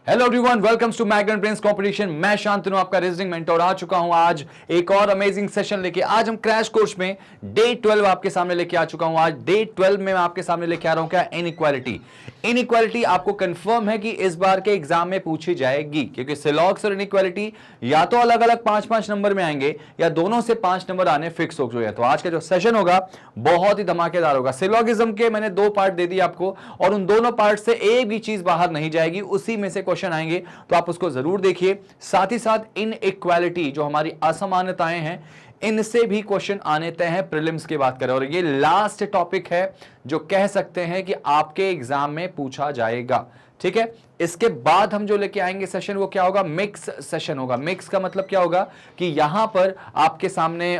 Hello everyone, welcomes to Magnet Brains competition. मैं शांतनु, आपका reasoning mentor, आ चुका हूं आज एक और अमेजिंग सेशन लेके। आज हम क्रैश कोर्स में डे 12 आपके सामने लेके आ चुका हूं। आज डे 12 में मैं आपके सामने लेके आ रहा हूं क्या? इनइक्वालिटी। इनइक्वालिटी आपको कंफर्म है कि इस बार के एग्जाम में पूछी जाएगी, क्योंकि सिलॉग्स और इनइक्वालिटी या तो अलग अलग 5-5 नंबर में आएंगे या दोनों से 5 नंबर आने फिक्स हो गए। तो आज का जो सेशन होगा बहुत ही धमाकेदार होगा। सिलॉगिज्म के मैंने 2 पार्ट दे दिए आपको, और उन दोनों पार्ट से एक भी चीज बाहर नहीं जाएगी, उसी में से क्वेश्चन आएंगे, तो आप उसको जरूर देखिए। साथ ही साथ इनइक्वालिटी, जो हमारी असमानताएं हैं, इनसे भी क्वेश्चन आने तय हैं प्रीलिम्स की बात करें। और ये लास्ट टॉपिक है जो कह सकते हैं कि आपके एग्जाम में पूछा जाएगा। ठीक है, इसके बाद हम जो लेके आएंगे सेशन, वो क्या होगा? मिक्स सेशन होगा। मिक्स का मतलब क्या होगा कि यहां पर आपके सामने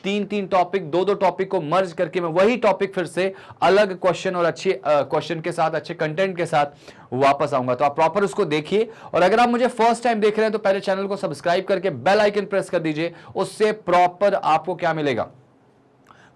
3-3 टॉपिक, 2-2 टॉपिक को मर्ज करके मैं वही टॉपिक फिर से अलग क्वेश्चन और अच्छे क्वेश्चन के साथ, अच्छे कंटेंट के साथ वापस आऊंगा। तो आप प्रॉपर उसको देखिए। और अगर आप मुझे फर्स्ट टाइम देख रहे हैं तो पहले चैनल को सब्सक्राइब करके बेल आइकन प्रेस कर दीजिए। उससे प्रॉपर आपको क्या मिलेगा?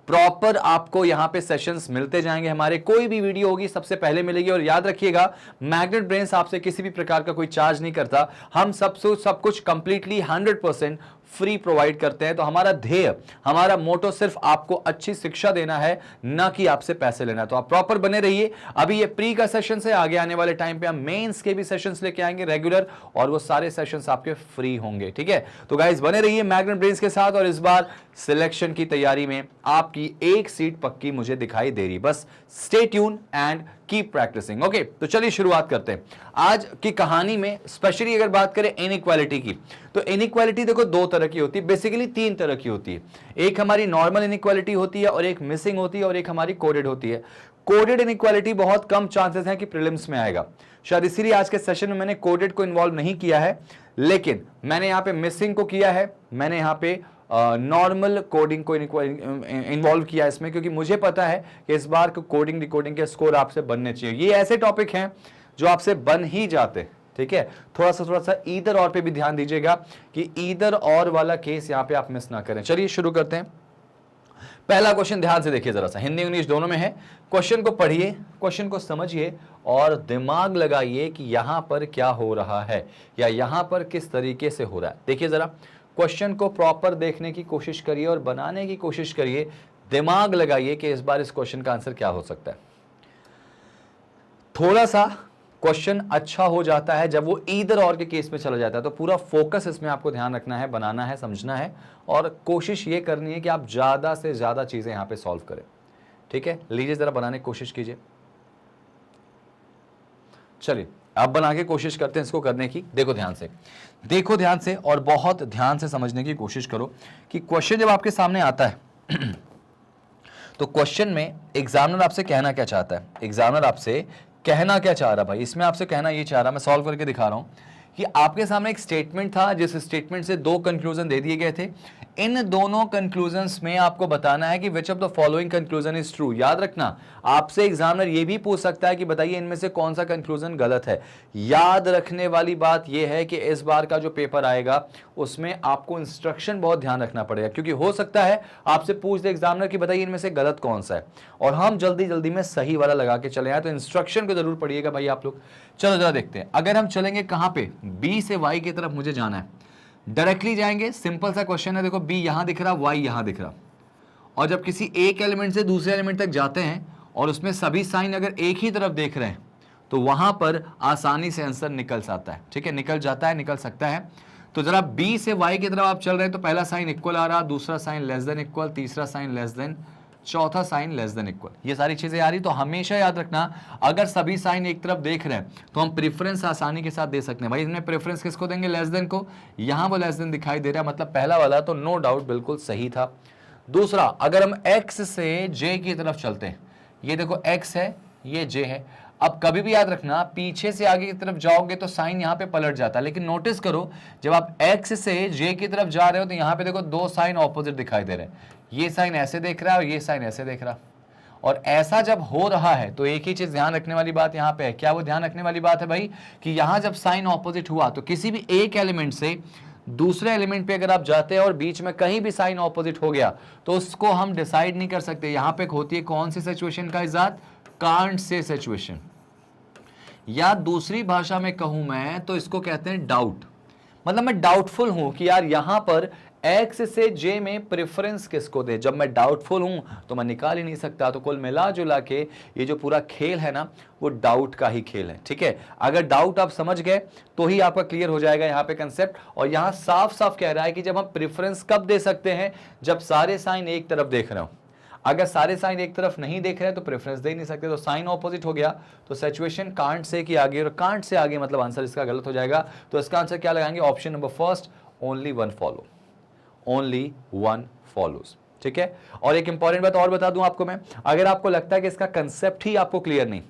प्रॉपर आपको यहां पे सेशंस मिलते जाएंगे। हमारे कोई भी वीडियो होगी सबसे पहले मिलेगी। और याद रखिएगा, मैग्नेट ब्रेन्स आपसे किसी भी प्रकार का कोई चार्ज नहीं करता। हम सब कुछ कंप्लीटली 100% फ्री प्रोवाइड करते हैं। तो हमारा ध्येय, हमारा मोटो सिर्फ आपको अच्छी शिक्षा देना है, ना कि आपसे पैसे लेना है। तो आप प्रॉपर बने रहिए। अभी ये प्री का सेशन है, आगे आने वाले टाइम पे हम मेंस के भी सेशंस लेके आएंगे रेगुलर, और वो सारे सेशंस आपके फ्री होंगे। ठीक है, तो गाइस बने रहिए मैग्नेट ब्रेन्स के साथ। और इस बार सिलेक्शन की तैयारी में आपकी एक सीट पक्की मुझे दिखाई दे रही। बस stay tune and keep practising. Okay, तो चलिए शुरुआत करते हैं आज की कहानी में। स्पेशली अगर बात करें इनइक्वालिटी की, तो इनइक्वालिटी देखो 2 तरह की होती है, बेसिकली 3 तरह की होती है। एक हमारी नॉर्मल इनइक्वालिटी होती है, और एक मिसिंग होती है, और एक हमारी कोडेड होती है। कोडेड इनइक्वालिटी बहुत कम चांसेस हैं कि प्रीलिम्स में आएगा। शायद इसीलिए आज के सेशन में मैंने कोडेड को इन्वॉल्व नहीं किया है, लेकिन मैंने यहां पे मिसिंग को किया है, मैंने यहां पे नॉर्मल कोडिंग को इन्वॉल्व किया इसमें, क्योंकि मुझे पता है कि इस बार कोडिंग डिकोडिंग के स्कोर आपसे बनने चाहिए। ये ऐसे टॉपिक हैं जो आपसे बन ही जाते। ठीक है, थोड़ा सा ईदर और पे भी ध्यान दीजिएगा कि ईदर और वाला केस यहां पे आप मिस ना करें। चलिए शुरू करते हैं। पहला क्वेश्चन ध्यान से देखिए जरा सा, हिंदी इंग्लिश दोनों में है। क्वेश्चन को पढ़िए, क्वेश्चन को समझिए, और दिमाग लगाइए कि यहां पर क्या हो रहा है, या यहां पर किस तरीके से हो रहा है। देखिए जरा, क्वेश्चन को प्रॉपर देखने की कोशिश करिए और बनाने की कोशिश करिए। दिमाग लगाइए कि इस बार इस क्वेश्चन का आंसर क्या हो सकता है। थोड़ा सा क्वेश्चन अच्छा हो जाता है जब वो ईदर और के केस में चला जाता है। तो पूरा फोकस इसमें आपको ध्यान रखना है, बनाना है, समझना है, और कोशिश ये करनी है कि आप ज्यादा से ज्यादा चीजें यहां पे सॉल्व करें। ठीक है, लीजिए जरा बनाने की कोशिश कीजिए। चलिए अब बना के कोशिश करते हैं इसको करने की। देखो ध्यान से, देखो ध्यान से, और बहुत ध्यान से समझने की कोशिश करो कि क्वेश्चन जब आपके सामने आता है तो क्वेश्चन में एग्जामिनर आपसे कहना क्या चाहता है। एग्जामिनर आपसे कहना क्या चाह रहा है भाई? इसमें आपसे कहना ये चाह रहा, मैं सॉल्व करके दिखा रहा हूं कि आपके सामने एक स्टेटमेंट था, जिस स्टेटमेंट से 2 कंक्लूजन दे दिए गए थे। इन दोनों कंक्लूजन्स में आपको बताना है कि which of the following conclusion is true. याद रखना, आपसे एग्जामिनर ये भी पूछ सकता है कि बताइए इनमें से कौन सा कंक्लूजन गलत है। याद रखने वाली बात यह है कि इस बार का जो पेपर आएगा उसमें आपको इंस्ट्रक्शन बहुत ध्यान रखना पड़ेगा, क्योंकि हो सकता है आपसे पूछ दे एग्जामिनर कि बताइए इनमें से गलत कौन सा है, और हम जल्दी जल्दी में सही वाला लगा के चले आए। तो इंस्ट्रक्शन को जरूर पढ़िएगा भाई आप लोग। चलो जरा देखते हैं, अगर हम चलेंगे कहां पे, बी से वाई की तरफ मुझे जाना है। डायरेक्टली जाएंगे, सिंपल सा क्वेश्चन है। देखो, बी यहां दिख रहा, वाई यहां दिख रहा, और जब किसी एक एलिमेंट से दूसरे एलिमेंट तक जाते हैं और उसमें सभी साइन अगर एक ही तरफ देख रहे हैं तो वहां पर आसानी से आंसर निकल जाता है। ठीक है, निकल जाता है, निकल सकता है। तो जरा बी से वाई की तरफ आप चल रहे हैं तो पहला साइन इक्वल आ रहा, दूसरा साइन लेस देन इक्वल, तीसरा साइन लेस देन, चौथा साइन लेस देन इक्वल, ये सारी चीजें आ रही। तो हमेशा याद रखना, अगर सभी साइन एक तरफ देख रहे हैं तो हम प्रेफरेंस आसानी के साथ दे सकते हैं। भाई इसमें प्रेफरेंस किसको देंगे? लेस देन को। यहां वो लेस देन दिखाई दे रहा है, मतलब पहला वाला तो नो डाउट बिल्कुल सही था। दूसरा, अगर हम x से j की तरफ चलते हैं, ये देखो x है, ये j है। अब कभी भी याद रखना, पीछे से आगे की तरफ जाओगे तो साइन यहां पे पलट जाता है, लेकिन नोटिस करो जब आप x से j की तरफ जा रहे हो तो यहां पे देखो 2 साइन ऑपोजिट दिखाई दे रहे हैं। ये साइन ऐसे देख रहा है और ये साइन ऐसे देख रहा है। और ऐसा जब हो रहा है तो एक ही चीज ध्यान रखने वाली बात यहां पे है। क्या वो ध्यान रखने वाली बात है भाई? कि यहां जब साइन ऑपोजिट हुआ तो किसी भी एक एलिमेंट से दूसरे एलिमेंट पे अगर आप जाते हैं और बीच में कहीं भी साइन ऑपोजिट हो गया तो उसको हम डिसाइड नहीं कर सकते। यहां पे होती है कौन सी सिचुएशन का इजाद? Can't say situation. या दूसरी भाषा में कहूं मैं तो इसको कहते हैं डाउट। मतलब मैं डाउटफुल हूं कि यार यहां पर एक्स से जे में प्रेफरेंस किसको दे। जब मैं डाउटफुल हूं तो मैं निकाल ही नहीं सकता। तो कुल मिला जुला के ये जो पूरा खेल है ना वो डाउट का ही खेल है। ठीक है, अगर डाउट आप समझ गए तो ही आपका क्लियर हो जाएगा यहां पे कंसेप्ट। और यहां साफ साफ कह रहा है कि जब हम प्रेफरेंस कब दे सकते हैं, जब सारे साइन एक तरफ देख रहे हो। अगर सारे साइन एक तरफ नहीं देख रहे हैं तो प्रेफरेंस दे नहीं सकते। तो साइन ऑपोजिट हो गया तो सिचुएशन कांट से कि आगे, और कांट से आगे मतलब आंसर इसका गलत हो जाएगा। तो इसका आंसर क्या लगाएंगे, option number first, only one follow, only one follows. ठीक है, और एक इंपॉर्टेंट बात और बता दूं आपको मैं, अगर आपको लगता है कि इसका कंसेप्ट ही आपको क्लियर नहीं,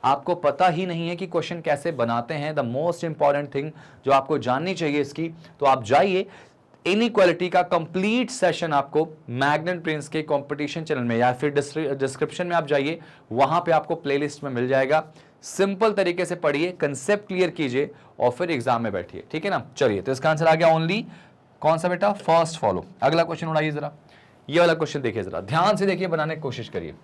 आपको पता ही नहीं है कि क्वेश्चन कैसे बनाते हैं, द मोस्ट इंपॉर्टेंट थिंग जो आपको जाननी चाहिए इसकी, तो आप जाइए इनइक्वालिटी का कंप्लीट सेशन आपको मैग्नेट प्रिंस के कंपटीशन चैनल में या फिर डिस्क्रिप्शन में आप जाइए, वहां पे आपको प्लेलिस्ट में मिल जाएगा। सिंपल तरीके से पढ़िए, कंसेप्ट क्लियर कीजिए और फिर एग्जाम में बैठिए। ठीक है ना, चलिए तो इसका आंसर आ गया ओनली कौन सा बेटा, फर्स्ट फॉलो। अगला क्वेश्चन उड़ाइए जरा, ये वाला क्वेश्चन देखिए जरा ध्यान से, देखिए बनाने की कोशिश करिए।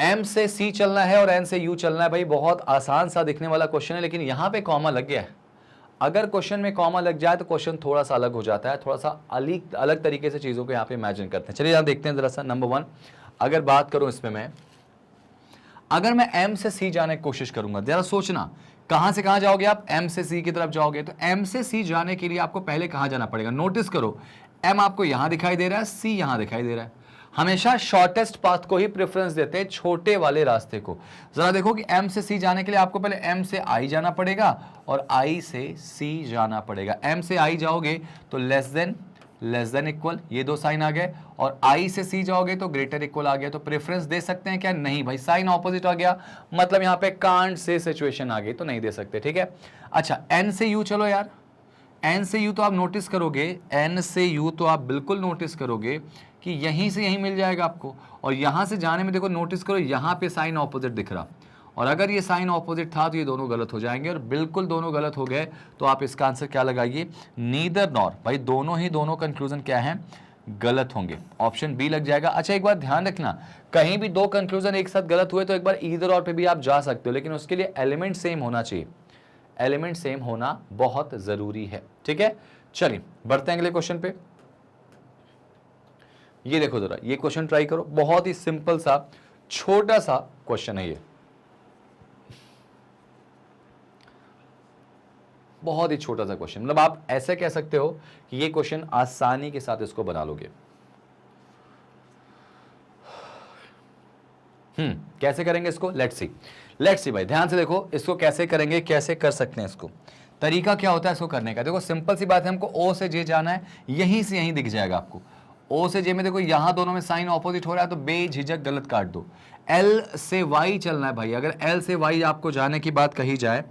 एम से सी चलना है और एन से यू चलना है। भाई बहुत आसान सा दिखने वाला क्वेश्चन है, लेकिन यहां पे कॉमा लग गया है। अगर क्वेश्चन में कॉमा लग जाए तो क्वेश्चन थोड़ा सा अलग हो जाता है, थोड़ा सा अलग तरीके से चीजों को यहाँ पे इमेजिन करते हैं। चलिए यहां देखते हैं जरा सा। नंबर वन, अगर बात करूं इसमें मैं, अगर मैं एम से सी जाने की कोशिश करूंगा, जरा सोचना कहां से कहां जाओगे आप, एम से सी की तरफ जाओगे। तो एम से सी जाने के लिए आपको पहले कहां जाना पड़ेगा, नोटिस करो एम आपको यहां दिखाई दे रहा है, सी यहां दिखाई दे रहा है। हमेशा शॉर्टेस्ट पाथ को ही प्रेफरेंस देते हैं, छोटे वाले रास्ते को। जरा देखो कि एम से सी जाने के लिए आपको पहले एम से आई जाना पड़ेगा और आई से सी जाना पड़ेगा। एम से आई जाओगे तो लेस देन इक्वल, ये दो साइन आ गए, और आई से सी जाओगे तो ग्रेटर इक्वल आ गया। तो प्रेफरेंस दे सकते हैं क्या, नहीं भाई, साइन ऑपोजिट आ गया, मतलब यहां पे कांट से सिचुएशन आ गई तो नहीं दे सकते। ठीक है, अच्छा एन से यू चलो यार, एन से यू तो आप नोटिस करोगे, एन से यू तो आप बिल्कुल नोटिस करोगे कि यहीं से यहीं मिल जाएगा आपको। और यहां से जाने में देखो, नोटिस करो यहां पे साइन ऑपोजिट दिख रहा, और अगर ये साइन ऑपोजिट था तो ये दोनों गलत हो जाएंगे, और बिल्कुल दोनों गलत हो गए तो आप इसका आंसर क्या लगाइए, नीदर नॉर। भाई दोनों कंक्लूजन क्या है, गलत होंगे, ऑप्शन बी लग जाएगा। अच्छा एक बात ध्यान रखना, कहीं भी दो कंक्लूजन एक साथ गलत हुए तो एक बार ईदर और पे भी आप जा सकते हो, लेकिन उसके लिए एलिमेंट सेम होना चाहिए, एलिमेंट सेम होना बहुत जरूरी है। ठीक है, चलिए बढ़ते हैं अगले क्वेश्चन पे। ये देखो जरा, ये क्वेश्चन ट्राई करो, बहुत ही सिंपल सा छोटा सा क्वेश्चन है ये, बहुत ही छोटा सा क्वेश्चन। मतलब आप ऐसे कह सकते हो कि ये क्वेश्चन आसानी के साथ इसको बना लोगे। कैसे करेंगे इसको, लेट्स सी भाई, ध्यान से देखो इसको कैसे करेंगे, कैसे कर सकते हैं इसको, तरीका क्या होता है इसको करने का। देखो सिंपल सी बात है, हमको ओ से जे जाना है, यहीं से यहीं दिख जाएगा आपको। ओ से जे में देखो यहां दोनों में साइन ऑपोजिट हो रहा है तो बेझिझक गलत काट दो। एल से वाई चलना है भाई, अगर एल से वाई आपको जाने की बात कही जाए,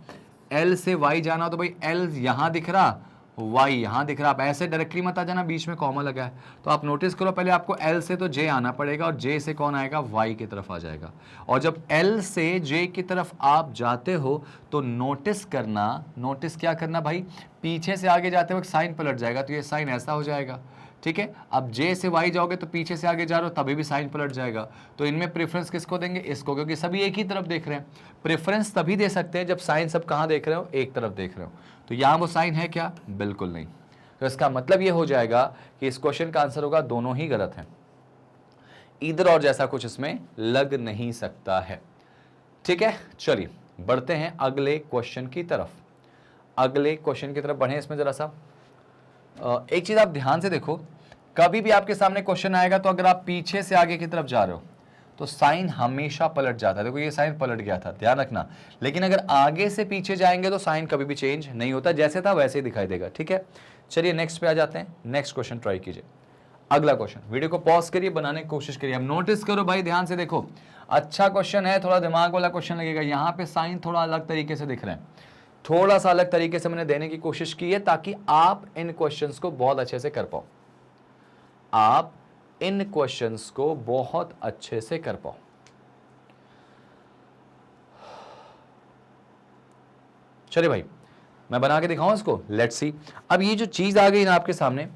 एल से वाई जाना हो तो भाई एल यहां दिख रहा, वाई यहां दिख रहा। आप ऐसे डायरेक्टली मत आ जाना, बीच में कॉमा लगा है। तो आप नोटिस करो, पहले आपको एल से तो जे आना पड़ेगा, और जे से कौन आएगा, वाई की तरफ आ जाएगा। और जब एल से जे की तरफ आप जाते हो तो नोटिस करना, नोटिस क्या करना भाई, पीछे से आगे जाते वक्त साइन पलट जाएगा, तो ये साइन ऐसा हो जाएगा। ठीक है, अब जे से वाई जाओगे तो पीछे से आगे जा रहे हो तभी भी साइन पलट जाएगा। तो इनमें प्रेफरेंस किसको देंगे, इसको, क्योंकि सभी एक ही तरफ देख रहे हैं। प्रेफरेंस तभी दे सकते हैं जब साइन सब कहां देख रहे हो, एक तरफ देख रहे हो। तो यहां वो साइन है क्या, बिल्कुल नहीं। तो इसका मतलब ये हो जाएगा कि इस क्वेश्चन का आंसर होगा दोनों ही गलत है, इधर और जैसा कुछ इसमें लग नहीं सकता है। ठीक है, चलिए बढ़ते हैं अगले क्वेश्चन की तरफ। अगले क्वेश्चन की तरफ बढ़े। इसमें जरा सा एक चीज आप ध्यान से देखो, कभी भी आपके सामने क्वेश्चन आएगा तो अगर आप पीछे से आगे की तरफ जा रहे हो तो साइन हमेशा पलट जाता है। देखो ये साइन पलट गया था, ध्यान रखना। लेकिन अगर आगे से पीछे जाएंगे तो साइन कभी भी चेंज नहीं होता, जैसे था वैसे ही दिखाई देगा। ठीक है, चलिए नेक्स्ट पे आ जाते हैं। नेक्स्ट क्वेश्चन ट्राई कीजिए, अगला क्वेश्चन। वीडियो को पॉज करिए, बनाने की कोशिश करिए। अब नोटिस करो भाई, ध्यान से देखो, अच्छा क्वेश्चन है, थोड़ा दिमाग वाला क्वेश्चन लगेगा। यहाँ पे साइन थोड़ा अलग तरीके से दिख रहे हैं, थोड़ा सा अलग तरीके से मैंने देने की कोशिश की है ताकि आप इन क्वेश्चंस को बहुत अच्छे से कर पाओ, आप इन क्वेश्चंस को बहुत अच्छे से कर पाओ। चलिए भाई मैं बना के दिखाऊं इसको, लेट्स सी। अब ये जो चीज आ गई ना आपके सामने,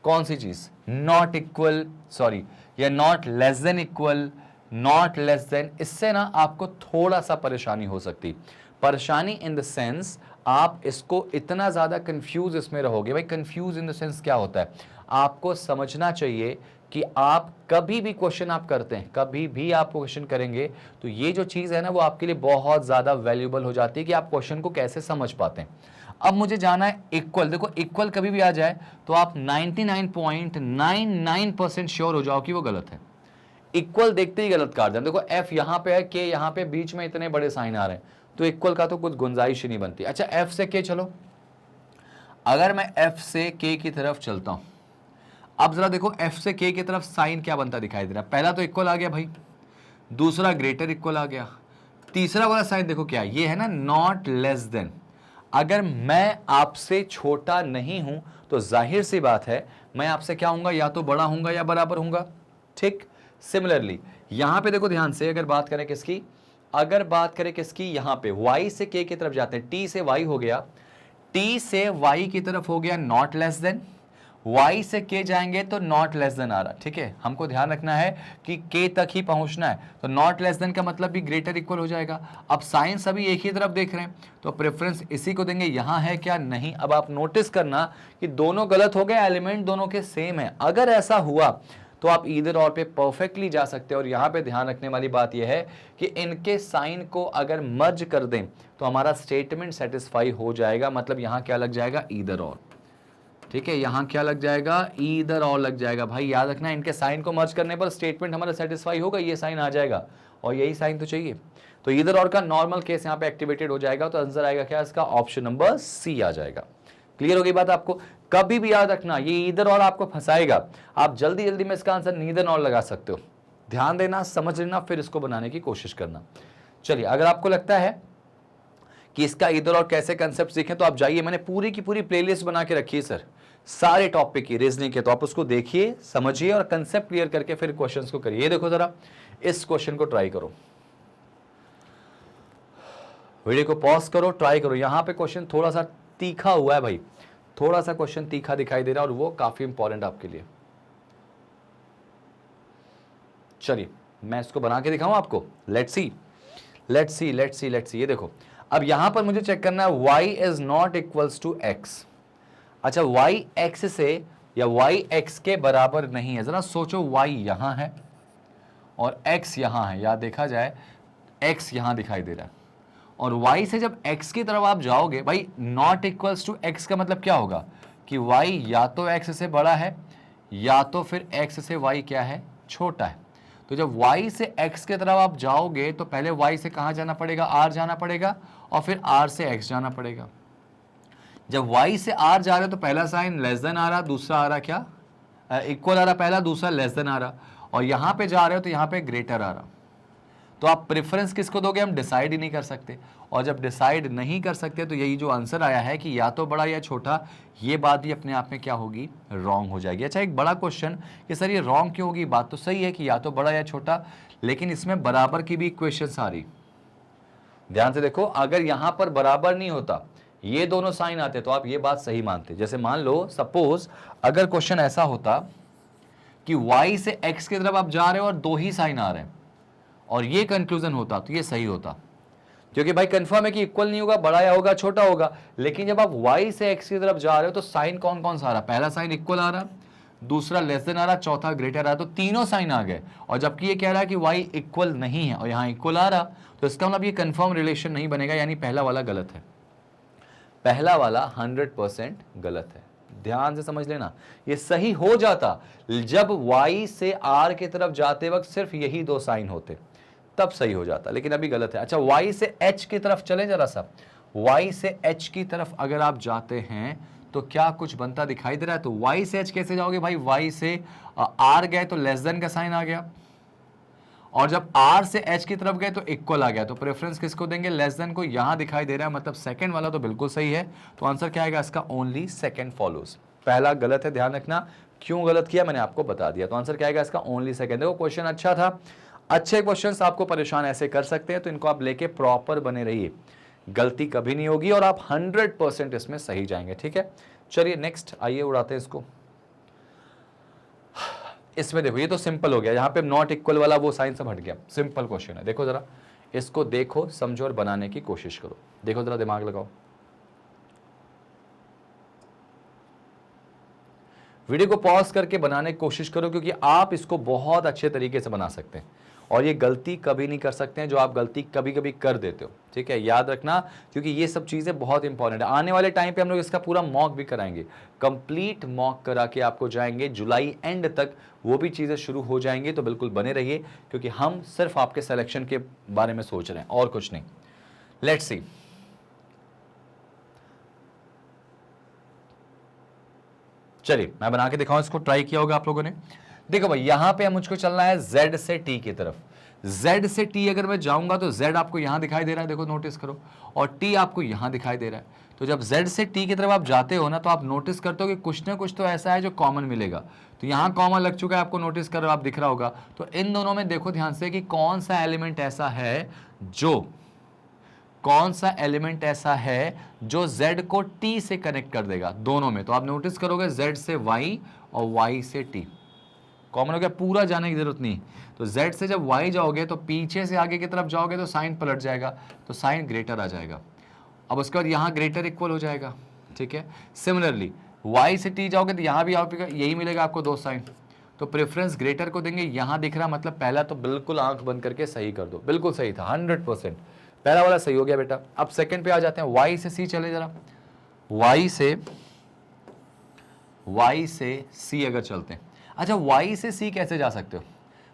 कौन सी चीज, नॉट इक्वल, सॉरी, या not less than equal, not less than, इससे ना आपको थोड़ा सा परेशानी हो सकती। परेशानी इन द सेंस आप इसको इतना ज्यादा कंफ्यूज इसमें रहोगे। भाई कंफ्यूज इन द सेंस क्या होता है, आपको समझना चाहिए कि आप कभी भी क्वेश्चन आप करते हैं, कभी भी आप क्वेश्चन करेंगे तो ये जो चीज है ना वो आपके लिए बहुत ज्यादा वैल्यूएबल हो जाती है कि आप क्वेश्चन को कैसे समझ पाते हैं। अब मुझे जाना है इक्वल, देखो इक्वल कभी भी आ जाए तो आप 99.99% श्योर हो जाओ कि वो गलत है। इक्वल देखते ही गलत काट दें। देखो एफ यहां पे है, के यहां पे, बीच में इतने बड़े साइन आ रहे हैं, तो इक्वल का तो कुछ गुंजाइश ही नहीं बनती। अच्छा एफ से के चलो, अगर मैं एफ से के की तरफ चलता हूं, अब जरा देखो एफ से के की तरफ साइन क्या बनता दिखाई दे रहा है। पहला तो इक्वल आ गया भाई, दूसरा ग्रेटर इक्वल आ गया, तीसरा वाला साइन देखो क्या, ये है ना नॉट लेस देन। अगर मैं आपसे छोटा नहीं हूं तो जाहिर सी बात है मैं आपसे क्या हूंगा, या तो बड़ा हूंगा या बराबर हूंगा। ठीक, सिमिलरली यहां पे देखो ध्यान से, अगर बात करें किसकी, अगर बात करें किसकी, यहां पे y से k की तरफ जाते हैं, t से y हो गया, t से y की तरफ हो गया नॉट लेस देन, y से k जाएंगे तो नॉट लेस देन आ रहा। ठीक है, हमको ध्यान रखना है कि k तक ही पहुंचना है, तो नॉट लेस देन का मतलब भी ग्रेटर इक्वल हो जाएगा। अब साइन सभी एक ही तरफ देख रहे हैं तो प्रेफरेंस इसी को देंगे, यहां है क्या, नहीं। अब आप नोटिस करना कि दोनों गलत हो गए, एलिमेंट दोनों के सेम है। अगर ऐसा हुआ तो आप ईदर और पे परफेक्टली जा सकते हैं। और यहां पे ध्यान रखने वाली बात यह है कि इनके साइन को अगर मर्ज कर दें तो हमारा स्टेटमेंट सेटिस्फाई हो जाएगा। मतलब यहां क्या लग जाएगा, ईदर और। ठीक है, यहां क्या लग जाएगा, ईदर और लग जाएगा। भाई याद रखना, इनके साइन को मर्ज करने पर स्टेटमेंट हमारा सेटिस्फाई होगा, ये साइन आ जाएगा और यही साइन तो चाहिए। तो ईदर और का नॉर्मल केस यहां पे एक्टिवेटेड हो जाएगा, तो आंसर आएगा क्या, इसका ऑप्शन नंबर सी आ जाएगा। क्लियर हो गई बात आपको। कभी भी याद रखना, ये ईदर और आपको फंसाएगा, आप जल्दी जल्दी में इसका आंसर नीदर और लगा सकते हो। ध्यान देना, समझ लेना, फिर इसको बनाने की कोशिश करना। चलिए, अगर आपको लगता है कि इसका ईदर और कैसे कंसेप्ट सीखें तो आप जाइए, मैंने पूरी की पूरी प्लेलिस्ट बना के रखी है सर, सारे टॉपिक की रीजनिंग के, तो आप उसको देखिए, समझिए और कंसेप्ट क्लियर करके फिर क्वेश्चंस को करिए। ये देखो जरा, इस क्वेश्चन को ट्राई करो, वीडियो को पॉज करो, ट्राई करो। यहां पे क्वेश्चन थोड़ा सा तीखा हुआ है भाई, थोड़ा सा क्वेश्चन तीखा दिखाई दे रहा है और वो काफी इंपॉर्टेंट आपके लिए। चलिए मैं इसको बना के दिखाऊं आपको, let's see let's see let's see let's see. ये देखो, अब यहां पर मुझे चेक करना है y is not equals to x। अच्छा, y x से या y x के बराबर नहीं है। जरा सोचो, y यहां है और x यहां है, या देखा जाए x यहां दिखाई दे रहा है, और y से जब x की तरफ आप जाओगे, भाई नॉट इक्वल्स टू x का मतलब क्या होगा कि y या तो x से बड़ा है या तो फिर x से y क्या है, छोटा है। तो जब y से x की तरफ आप जाओगे तो पहले y से कहां जाना पड़ेगा, r जाना पड़ेगा, और फिर r से x जाना पड़ेगा। जब y से r जा रहे हो तो पहला साइन लेस देन आ रहा, दूसरा आ रहा क्या, इक्वल आ रहा पहला, दूसरा लेस देन आ रहा, और यहां पे जा रहे हो तो यहां पे ग्रेटर आ रहा। तो आप प्रेफरेंस किसको दोगे, हम डिसाइड ही नहीं कर सकते, और जब डिसाइड नहीं कर सकते तो यही जो आंसर आया है कि या तो बड़ा या छोटा, ये बात भी अपने आप में क्या होगी, रॉन्ग हो जाएगी। अच्छा, एक बड़ा क्वेश्चन कि सर ये रॉन्ग क्यों होगी, बात तो सही है कि या तो बड़ा या छोटा, लेकिन इसमें बराबर की भी इक्वेशन आ रही। ध्यान से देखो, अगर यहां पर बराबर नहीं होता, ये दोनों साइन आते तो आप ये बात सही मानते। जैसे मान लो सपोज अगर क्वेश्चन ऐसा होता कि y से x की तरफ आप जा रहे हो और दो ही साइन आ रहे हैं, और ये कंक्लूजन होता तो ये सही होता, क्योंकि भाई कंफर्म है कि इक्वल नहीं होगा, बड़ा या होगा, छोटा होगा। लेकिन जब आप y से x की तरफ जा रहे हो तो साइन कौन कौन सा आ रहा, पहला साइन इक्वल आ रहा, दूसरा लेस देन आ रहा, चौथा ग्रेटर आ रहा, तो तीनों साइन आ गए। और जबकि ये कह रहा है कि y इक्वल नहीं है और यहाँ इक्वल आ रहा, तो इसका मतलब ये कंफर्म रिलेशन नहीं बनेगा, यानी पहला वाला गलत है, पहला वाला 100% गलत है। ध्यान से समझ लेना, ये सही हो जाता जब y से r की तरफ जाते वक्त सिर्फ यही दो साइन होते, तब सही हो जाता, लेकिन अभी गलत है। अच्छा, y से h की तरफ चले जरा सा, y से h की तरफ अगर आप जाते हैं तो क्या कुछ बनता दिखाई दे रहा है। तो y से h कैसे जाओगे भाई, y से r गए तो लेस देन का साइन आ गया, और जब r से h की तरफ गए तो इक्वल आ गया, तो प्रेफरेंस किसको देंगे, लेस देन को। यहां दिखाई दे रहा है, मतलब सेकंड वाला तो बिल्कुल सही है। तो आंसर क्या आएगा इसका, ओनली सेकंड फॉलोज। पहला गलत है, ध्यान रखना, क्यों गलत किया मैंने आपको बता दिया। तो आंसर क्या आएगा इसका, ओनली सेकंड। देखो क्वेश्चन अच्छा था, अच्छे क्वेश्चंस आपको परेशान ऐसे कर सकते हैं, तो इनको आप लेके प्रॉपर बने रहिए, गलती कभी नहीं होगी और आप 100% इसमें सही जाएंगे। ठीक है, चलिए नेक्स्ट आइए, उड़ाते हैं इसको। इसमें देखो ये तो सिंपल हो गया, यहां पे नॉट इक्वल वाला वो साइन सब हट गया, सिंपल क्वेश्चन है। देखो जरा इसको, देखो समझो और बनाने की कोशिश करो। देखो जरा दिमाग लगाओ, वीडियो को पॉज करके बनाने की कोशिश करो, क्योंकि आप इसको बहुत अच्छे तरीके से बना सकते हैं और ये गलती कभी नहीं कर सकते हैं जो आप गलती कभी कभी कर देते हो, ठीक है, याद रखना, क्योंकि ये सब चीजें बहुत इंपॉर्टेंट है। आने वाले टाइम पे हम लोग इसका पूरा मॉक भी कराएंगे, कंप्लीट मॉक करा के आपको जाएंगे जुलाई एंड तक, वो भी चीजें शुरू हो जाएंगी। तो बिल्कुल बने रहिए, क्योंकि हम सिर्फ आपके सिलेक्शन के बारे में सोच रहे हैं और कुछ नहीं। लेट्स सी, चलिए मैं बना के दिखाऊं, इसको ट्राई किया होगा आप लोगों ने। देखो भाई यहां पे मुझको चलना है Z से T की तरफ। Z से T अगर मैं जाऊंगा तो Z आपको यहां दिखाई दे रहा है, देखो नोटिस करो, और T आपको यहां दिखाई दे रहा है। तो जब Z से T की तरफ आप जाते हो ना, तो आप नोटिस करते हो कि कुछ ना कुछ तो ऐसा है जो कॉमन मिलेगा। तो यहां कॉमन लग चुका है, आपको नोटिस कर रहे हो, आप दिख रहा होगा। तो इन दोनों में देखो ध्यान से कि कौन सा एलिमेंट ऐसा है जो Z को T से कनेक्ट कर देगा दोनों में। तो आप नोटिस करोगे Z से Y और Y से T कॉमन हो गया, पूरा जाने की जरूरत नहीं। तो Z से जब Y जाओगे तो पीछे से आगे की तरफ जाओगे तो साइन पलट जाएगा, तो साइन ग्रेटर आ जाएगा। अब उसके बाद यहाँ ग्रेटर इक्वल हो जाएगा, ठीक है। सिमिलरली Y से T जाओगे तो यहाँ भी यही मिलेगा आपको, दो साइन। तो प्रेफरेंस ग्रेटर को देंगे, यहाँ दिख रहा, मतलब पहला तो बिल्कुल आंख बंद करके सही कर दो, बिल्कुल सही था 100%, पहला वाला सही हो गया बेटा। अब सेकंड पे आ जाते हैं, Y से C चले जरा, Y से C अगर चलते हैं। अच्छा Y से C कैसे जा सकते हो?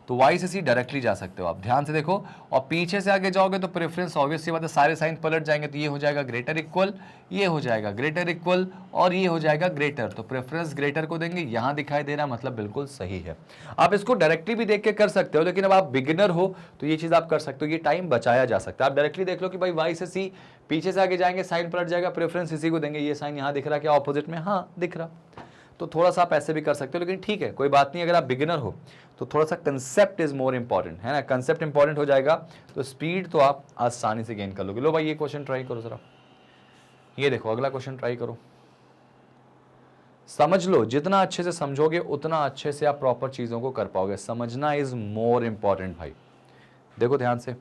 तो Y से C डायरेक्टली जा सकते हो आप, ध्यान से देखो। और पीछे से आगे जाओगे तो प्रेफरेंस ऑब्वियसली बात है, सारे साइन पलट जाएंगे, तो ये हो जाएगा ग्रेटर इक्वल, ये हो जाएगा ग्रेटर इक्वल, और ये हो जाएगा ग्रेटर। तो प्रेफरेंस ग्रेटर को देंगे, यहां दिखाई दे रहा, मतलब बिल्कुल सही है। आप इसको डायरेक्टली भी देख के कर सकते हो, लेकिन अब आप बिगिनर हो तो ये चीज आप कर सकते हो, ये टाइम बचाया जा सकता है। आप डायरेक्टली देख लो कि भाई Y से C, पीछे से आगे जाएंगे साइन पलट जाएगा, प्रेफरेंस इसी को देंगे, ये साइन यहाँ दिख रहा, क्या ऑपोजिट में, हाँ दिख रहा। तो थोड़ा सा आप ऐसे भी कर सकते हो, लेकिन ठीक है कोई बात नहीं। अगर आप बिगिनर हो तो थोड़ा सा कंसेप्ट इज मोर इंपॉर्टेंट, है ना, कंसेप्ट इंपॉर्टेंट हो जाएगा तो स्पीड तो आप आसानी से गेन कर लोगे। लो भाई ये क्वेश्चन ट्राई करो जरा, ये देखो अगला क्वेश्चन ट्राई करो, समझ लो, जितना अच्छे से समझोगे उतना अच्छे से आप प्रॉपर चीजों को कर पाओगे। समझना इज मोर इंपॉर्टेंट भाई, देखो ध्यान से।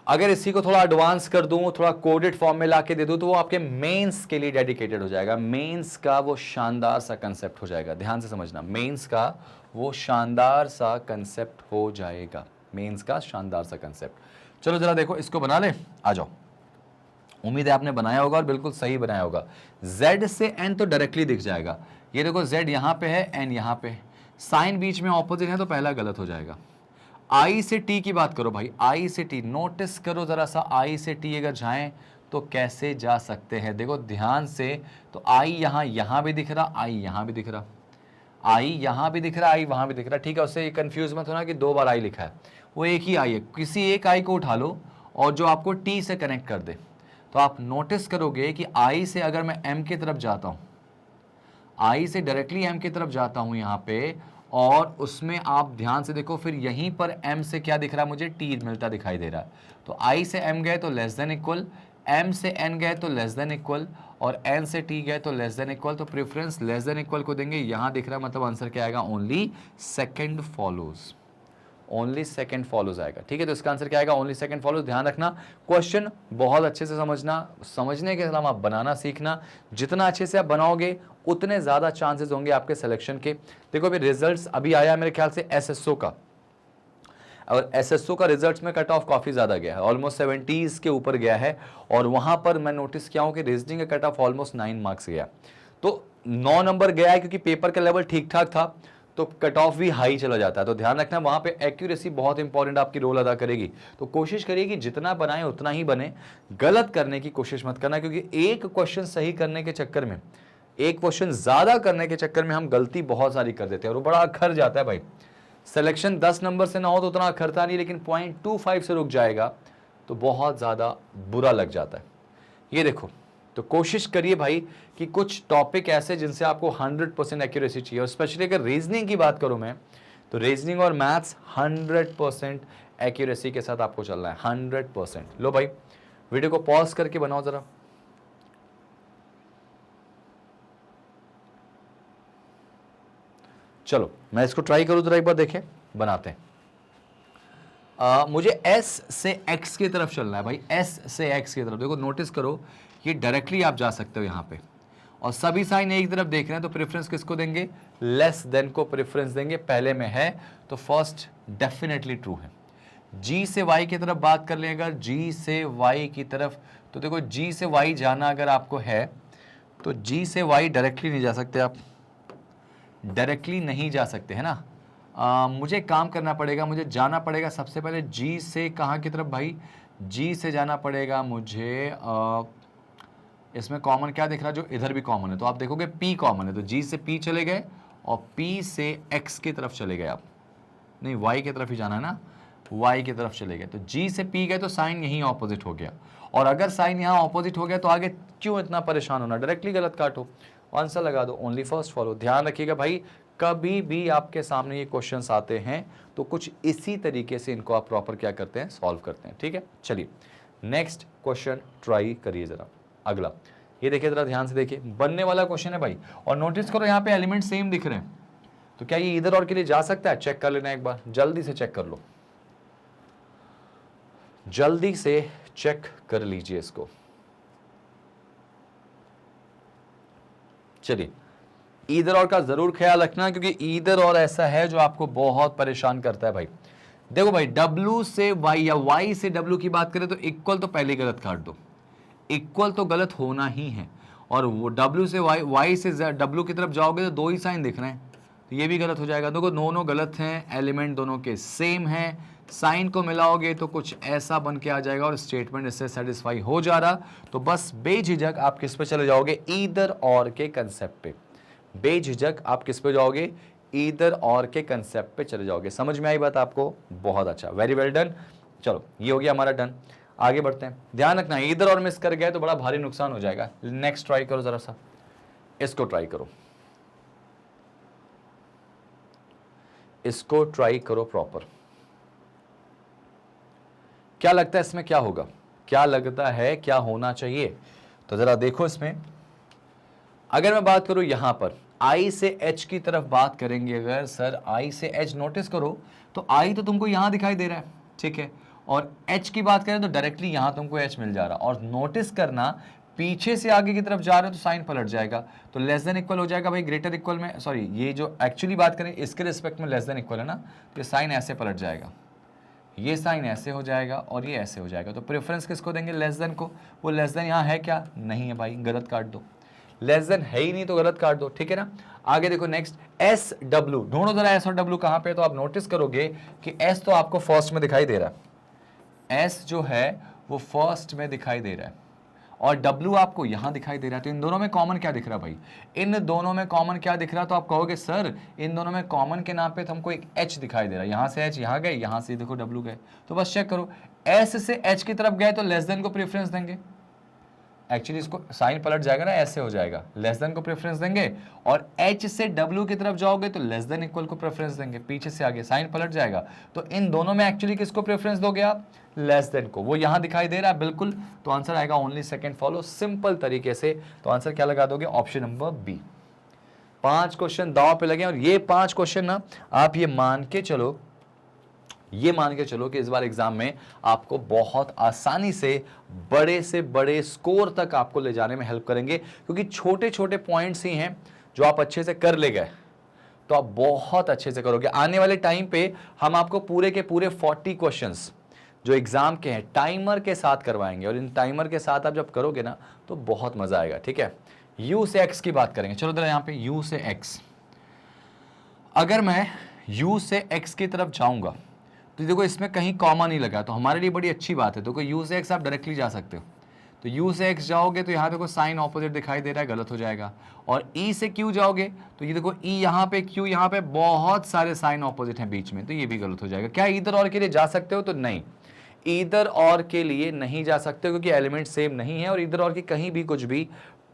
अगर इसी को थोड़ा एडवांस कर दूं, थोड़ा कोडेड फॉर्म में लाके दे दूं, तो वो आपके मेंस के लिए डेडिकेटेड हो जाएगा। मेंस का वो शानदार सा कंसेप्ट हो जाएगा, ध्यान से समझना, मेंस का वो शानदार सा कंसेप्ट हो जाएगा, मेंस का शानदार सा कंसेप्ट। चलो जरा देखो इसको बना ले, आ जाओ। उम्मीद है आपने बनाया होगा और बिल्कुल सही बनाया होगा। Z से N तो डायरेक्टली दिख जाएगा, ये देखो Z यहां पे है, N यहां पे, साइन बीच में ऑपोजिट है, तो पहला गलत हो जाएगा। I से T की बात करो भाई, I से T नोटिस करो जरा सा, I से T अगर जाएं तो कैसे जा सकते हैं, देखो ध्यान से। तो I यहां भी दिख रहा, I यहां भी दिख रहा, I यहां भी दिख रहा, I वहां भी दिख रहा, ठीक है। उससे कंफ्यूज मत होना कि दो बार I लिखा है, वो एक ही I है। किसी एक I को उठा लो और जो आपको T से कनेक्ट कर दे, तो आप नोटिस करोगे कि I से अगर मैं M की तरफ जाता हूं, I से डायरेक्टली M की तरफ जाता हूं यहां पे, और उसमें आप ध्यान से देखो, फिर यहीं पर M से क्या दिख रहा है, मुझे T मिलता दिखाई दे रहा है। तो I से M गए तो लेस देन इक्वल, M से N गए तो लेस देन इक्वल, और N से T गए तो लेस देन इक्वल। तो प्रेफरेंस लेस देन इक्वल को देंगे, यहां दिख रहा है, मतलब आंसर क्या आएगा, only second follows, only second follows आएगा, ठीक है। तो इसका आंसर क्या आएगा, ओनली सेकेंड फॉलोज। ध्यान रखना, क्वेश्चन बहुत अच्छे से समझना, समझने के अलावा आप बनाना सीखना। जितना अच्छे से आप बनाओगे उतने ज्यादा चांसेस होंगे आपके सिलेक्शन के। देखो अभी रिजल्ट्स अभी आया मेरे ख्याल से एसएसओ का, और एसएसओ का रिजल्ट्स में कट ऑफ काफी ज्यादा गया है, ऑलमोस्ट 70s के ऊपर गया है। और वहां पर मैं नोटिस किया हूं कि रीजनिंग का कट ऑफ ऑलमोस्ट 9 मार्क्स गया, तो 9 नंबर गया है, क्योंकि पेपर का लेवल ठीक ठाक था तो कट ऑफ भी हाई चला जाता है। तो ध्यान रखना, वहां पे एक्यूरेसी बहुत इंपॉर्टेंट आपकी रोल अदा करेगी। तो कोशिश करिए कि जितना बनाए उतना ही बने, गलत करने की कोशिश मत करना, क्योंकि एक क्वेश्चन सही करने के चक्कर में, एक क्वेश्चन ज्यादा करने के चक्कर में हम गलती बहुत सारी कर देते हैं और वो बड़ा अखर जाता है भाई। सिलेक्शन 10 नंबर से ना हो तो उतना अखरता नहीं, लेकिन 0.25 से रुक जाएगा तो बहुत ज्यादा बुरा लग जाता है। ये देखो, तो कोशिश करिए भाई कि कुछ टॉपिक ऐसे जिनसे आपको 100% एक्यूरेसी चाहिए, और स्पेशली अगर रीजनिंग की बात करूं मैं, तो रीजनिंग और मैथ्स 100% एक्यूरेसी के साथ आपको चलना है, 100%। लो भाई वीडियो को पॉज करके बनाओ जरा, चलो मैं इसको ट्राई करूं जरा एक बार, देखें बनाते हैं। मुझे s से x की तरफ चलना है भाई, s से x की तरफ। देखो नोटिस करो, ये डायरेक्टली आप जा सकते हो यहाँ पे, और सभी साइन एक तरफ देख रहे हैं, तो प्रेफरेंस किसको देंगे? लेस देन को प्रेफरेंस देंगे। पहले में है तो फर्स्ट डेफिनेटली ट्रू है। g से y की तरफ बात कर लें अगर, g से y की तरफ, तो देखो g से y जाना अगर आपको है तो g से y डायरेक्टली नहीं जा सकते आप, डायरेक्टली नहीं जा सकते है ना। मुझे काम करना पड़ेगा, मुझे जाना पड़ेगा सबसे पहले G से कहाँ की तरफ भाई? G से जाना पड़ेगा मुझे, इसमें कॉमन क्या दिख रहा है? जो इधर भी कॉमन है, तो आप देखोगे P कॉमन है, तो G से P चले गए और P से X की तरफ चले गए आप, नहीं Y की तरफ ही जाना है ना, Y की तरफ चले गए, तो G से P गए तो साइन यहीं ऑपोजिट हो गया। और अगर साइन यहाँ ऑपोजिट हो गया तो आगे क्यों इतना परेशान होना, डायरेक्टली गलत काटो, आंसर लगा दो, ओनली फर्स्ट फॉलो। ध्यान रखिएगा भाई, कभी भी आपके सामने ये क्वेश्चंस आते हैं तो कुछ इसी तरीके से इनको आप प्रॉपर क्या करते हैं, सॉल्व करते हैं। ठीक है, चलिए नेक्स्ट क्वेश्चन ट्राई करिए जरा। अगला ये देखिए जरा ध्यान से देखिए, बनने वाला क्वेश्चन है भाई, और नोटिस करो यहाँ पे एलिमेंट सेम दिख रहे हैं, तो क्या ये इधर और के लिए जा सकता है? चेक कर लेना एक बार, जल्दी से चेक कर लो, जल्दी से चेक कर लीजिए इसको। चलिए ईदर और का जरूर ख्याल रखना, क्योंकि ईदर और ऐसा है जो आपको बहुत परेशान करता है भाई। देखो भाई, W से Y या Y से W की बात करें तो इक्वल तो पहले गलत काट दो, इक्वल तो गलत होना ही है, और वो W से Y से W की तरफ जाओगे तो दो ही साइन दिख रहे हैं, तो ये भी गलत हो जाएगा। देखो दोनों गलत हैं, एलिमेंट दोनों के सेम हैं, साइन को मिलाओगे तो कुछ ऐसा बन के आ जाएगा, और स्टेटमेंट इससे सेटिस्फाई हो जा रहा, तो बस बेझिझक आप किस पे चले जाओगे? ईदर और के कंसेप्ट पे। बेझिझक आप किस पे जाओगे? ईदर और के कंसेप्ट पे चले जाओगे। समझ में आई बात आपको? बहुत अच्छा, वेरी वेल डन। चलो ये हो गया हमारा डन, आगे बढ़ते हैं। ध्यान रखना ईदर और मिस कर गए तो बड़ा भारी नुकसान हो जाएगा। नेक्स्ट ट्राई करो जरा सा, इसको ट्राई करो, इसको ट्राई करो प्रॉपर। क्या लगता है इसमें क्या होगा? क्या लगता है क्या होना चाहिए? तो जरा देखो इसमें, अगर मैं बात करूं यहां पर I से H की तरफ बात करेंगे अगर, सर I से H नोटिस करो तो I तो तुमको यहां दिखाई दे रहा है, ठीक है, और H की बात करें तो डायरेक्टली यहां तुमको H मिल जा रहा, और नोटिस करना पीछे से आगे की तरफ जा रहे हो तो साइन पलट जाएगा, तो लेस देन इक्वल हो जाएगा भाई, ग्रेटर इक्वल में, सॉरी ये जो एक्चुअली बात करें इसके रिस्पेक्ट में लेस देन इक्वल है ना, तो ये साइन ऐसे पलट जाएगा, ये साइन ऐसे हो जाएगा और ये ऐसे हो जाएगा, तो प्रेफरेंस किसको देंगे? लेस देन को। वो लेस देन यहाँ है क्या? नहीं है भाई, गलत काट दो, लेस देन है ही नहीं तो गलत काट दो, ठीक है ना। आगे देखो नेक्स्ट, एस डब्ल्यू, ढूंढो जरा एस और डब्ल्यू कहां पे, तो आप नोटिस करोगे कि एस तो आपको फर्स्ट में दिखाई दे रहा है, एस जो है वो फर्स्ट में दिखाई दे रहा है, और डब्ल्यू आपको यहां दिखाई दे रहा है, तो इन दोनों में कॉमन क्या दिख रहा है भाई? इन दोनों में कॉमन क्या दिख रहा है? तो आप कहोगे सर इन दोनों में कॉमन के नाम पे तो हमको एक एच दिखाई दे रहा है, यहां से एच यहां गए, यहां से देखो डब्ल्यू गए, तो बस चेक करो, एस से एच की तरफ गए तो लेस देन को प्रेफरेंस देंगे, एक्चुअली इसको साइन पलट जाएगा ना, ऐसे हो जाएगा, लेस देन को प्रेफरेंस देंगे, और H से W की तरफ जाओगे तो लेस देन इक्वल को प्रेफरेंस देंगे, पीछे से आगे साइन पलट जाएगा, तो इन दोनों में एक्चुअली किसको प्रेफरेंस दोगे आप? लेस देन को। वो यहां दिखाई दे रहा है बिल्कुल, तो आंसर आएगा ओनली सेकंड फॉलो, सिंपल तरीके से। तो आंसर क्या लगा दोगे? Option number B. 5 क्वेश्चन दांव पे लगे, और ये 5 क्वेश्चन ना आप ये मान के चलो, ये मान के चलो कि इस बार एग्जाम में आपको बहुत आसानी से बड़े स्कोर तक आपको ले जाने में हेल्प करेंगे, क्योंकि छोटे छोटे पॉइंट्स ही हैं जो आप अच्छे से कर ले गए तो आप बहुत अच्छे से करोगे। आने वाले टाइम पे हम आपको पूरे के पूरे 40 क्वेश्चंस जो एग्जाम के हैं टाइमर के साथ करवाएंगे, और इन टाइमर के साथ आप जब करोगे ना तो बहुत मजा आएगा, ठीक है। u से x की बात करेंगे, चलो जरा यहाँ पे u से x, अगर मैं u से x की तरफ जाऊंगा तो देखो इसमें कहीं कॉमा नहीं लगा, तो हमारे लिए बड़ी अच्छी बात है। तो कोई u से x आप डायरेक्टली जा सकते हो, तो u से x जाओगे तो यहाँ देखो साइन ऑपोजिट दिखाई दे रहा है, गलत हो जाएगा, और e से q जाओगे तो ये देखो e यहाँ पे q यहाँ पे, बहुत सारे साइन ऑपोजिट हैं बीच में, तो ये भी गलत हो जाएगा। क्या इधर और के लिए जा सकते हो? तो नहीं, इधर और के लिए नहीं जा सकते, क्योंकि एलिमेंट सेम नहीं है, और इधर और की कहीं भी कुछ भी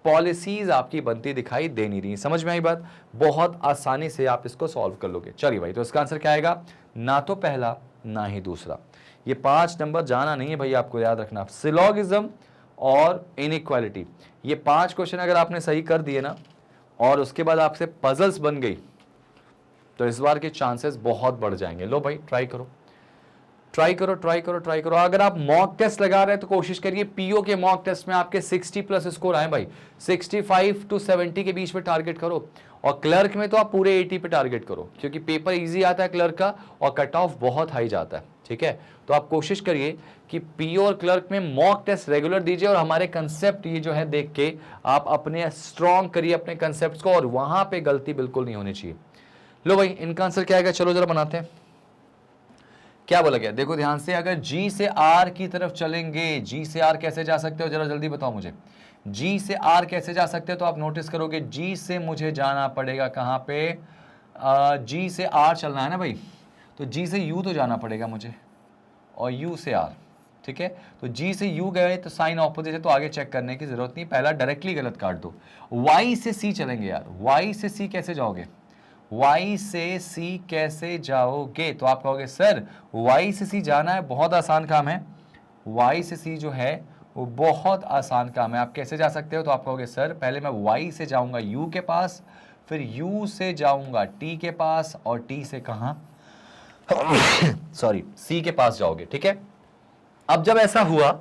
पॉलिसीज आपकी बनती दिखाई दे नहीं रही। समझ में आई बात? बहुत आसानी से आप इसको सॉल्व कर लोगे। चलिए भाई, तो इसका आंसर क्या आएगा? ना तो पहला ना ही दूसरा। ये 5 नंबर जाना नहीं है भाई, आपको याद रखना, सिलोगिज्म और इनइक्वालिटी, ये 5 क्वेश्चन अगर आपने सही कर दिए ना, और उसके बाद आपसे पजल्स बन गई, तो इस बार के चांसेस बहुत बढ़ जाएंगे। लो भाई ट्राई करो, ट्राई करो, ट्राई करो, ट्राई करो। अगर आप मॉक टेस्ट लगा रहे हैं तो कोशिश करिए पीओ के मॉक टेस्ट में आपके 60 प्लस स्कोर आए भाई, 65 to 70 के बीच में टारगेट करो। और क्लर्क में तो आप पूरे 80 पे टारगेट करो, क्योंकि पेपर इजी आता है क्लर्क का और कट ऑफ बहुत हाई जाता है, ठीक है। तो आप कोशिश करिए कि पीओ और क्लर्क में मॉक टेस्ट रेगुलर दीजिए और हमारे कंसेप्ट ये जो है देख के आप अपने स्ट्रॉन्ग करिए अपने कंसेप्ट को, और वहां पे गलती बिल्कुल नहीं होनी चाहिए। लो भाई इनका आंसर क्या आएगा, चलो जरा बनाते हैं। क्या बोला गया, देखो ध्यान से, अगर G से R की तरफ चलेंगे, G से R कैसे जा सकते हो जरा जल्दी बताओ मुझे। G से R कैसे जा सकते हो, तो आप नोटिस करोगे G से मुझे जाना पड़ेगा कहां पे, G से R चलना है ना भाई, तो G से U तो जाना पड़ेगा मुझे, और U से R, ठीक है। तो G से U गए तो साइन ऑपोजिट है, तो आगे चेक करने की जरूरत नहीं, पहला डायरेक्टली गलत काट दो। Y से C चलेंगे यार, Y से C कैसे जाओगे, Y से C कैसे जाओगे, तो आप कहोगे सर Y से C जाना है, बहुत आसान काम है। Y से C जो है वो बहुत आसान काम है, आप कैसे जा सकते हो, तो आप कहोगे सर पहले मैं Y से जाऊंगा U के पास, फिर U से जाऊंगा T के पास, और T से कहां सॉरी C के पास जाओगे, ठीक है। अब जब ऐसा हुआ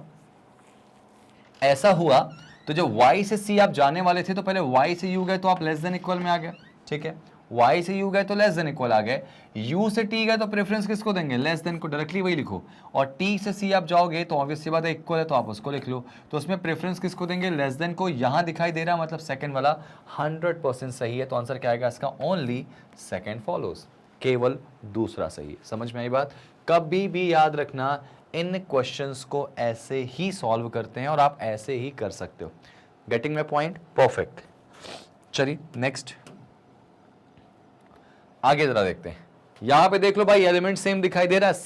तो जब Y से C आप जाने वाले थे तो पहले Y से U गए तो आप लेस देन इक्वल में आ गए, ठीक है। Y से U गए तो लेस देन इक्वल आ गए, U से T गए तो प्रेफरेंस किसको देंगे, लेस देन को, डायरेक्टली वही लिखो। और T से C आप जाओगे तो ऑब्वियस सी बात है इक्वल है, तो आप उसको लिख लो, तो उसमें प्रेफरेंस किसको देंगे, लेस देन को। यहां दिखाई दे रहा मतलब सेकंड वाला 100% सही है, तो आंसर क्या आएगा इसका, ओनली सेकंड फॉलोज, केवल दूसरा सही है। समझ में आई बात। कभी भी याद रखना इन क्वेश्चंस को ऐसे ही सॉल्व करते हैं और आप ऐसे ही कर सकते हो। Getting my point, perfect. चलिए नेक्स्ट आगे जरा देखते हैं। यहां पे देख लो भाई एलिमेंट सेम दिखाई दे रहा है,